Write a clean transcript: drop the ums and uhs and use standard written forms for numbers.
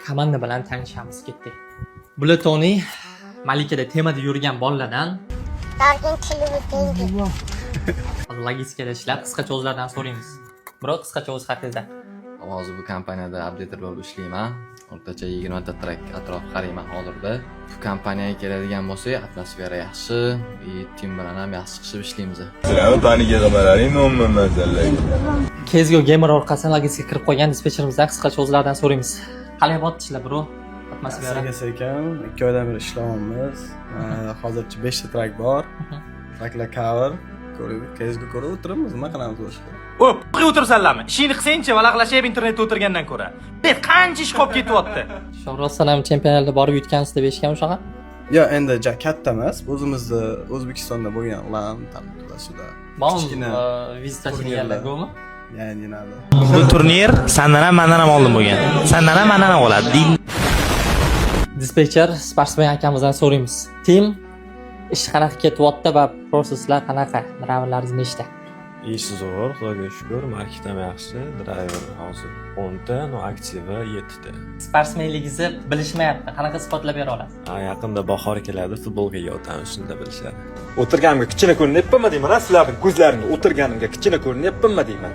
komanda bilan tanishamiz ketdik. Bulatoni Malikada temada yurgan bolalardan logistikada ishlab, qisqacha o'zlaridan so'raymiz. Biroq qisqacha o'z haqingizda. Hozir bu kompaniyada updater bo'lib ishlayman. O'rtacha 20 ta trak atrof qarayman hozirda. Bu kompaniyaga keladigan bo'lsak, atmosfera yaxshi, tim bilan ham yaxshi chiqishib ishlaymiz. Kezgo gamer orqasidan logistika kirib qo'ygan dispetcherimizdan qisqacha o'zlaridan so'raymiz. Qalay bo'pti ishlar, bro? Atmosfera. Ekan, 2 oydan beri ishlayapmiz. Hozircha 5 ta trak bor. Traklar cover. Kezgo ko'rib o'tiramiz, nima qilamiz boshqa? O'q o'tirsanlarmi? Ishingni qilsang-chi, valaqlashib internetda o'tirgandan ko'ra. Bet qancha ish qolib ketyapti. Shohrostdan ham chempionatda borib yutgansiz deb eshitgan o'shaqa? Yo, endi katta emas. O'zimizni O'zbekistonda bo'lgan ularni tanlashida. Kichkina vizitatsiya qilganlar-ku? Ya'ni nada. Bu turnir sandan ham mendan ham oldin bo'lgan. Sandan ham mendan ham oladi. Dispetcher sportsmen akamizdan so'raymiz. Tim ish qanaqa ketyapti va proseslar qanaqa? Driverlaringiz nechta? Ish zo'r, Xudoga shukr, market ham yaxshi, driver hozir 10 ta, no aktiva 7 ta. Sportsmenligingizni bilishmayapti. Qanaqa sifatlab bera olasiz? Yaqinda bahor keladi, futbolkaga o'tamiz, shunda bilishadi. O'tirganimga kichkina ko'rinyaptimi deyman, sizlarning ko'zlaringga o'tirganimga kichkina ko'rinyaptimi deyman.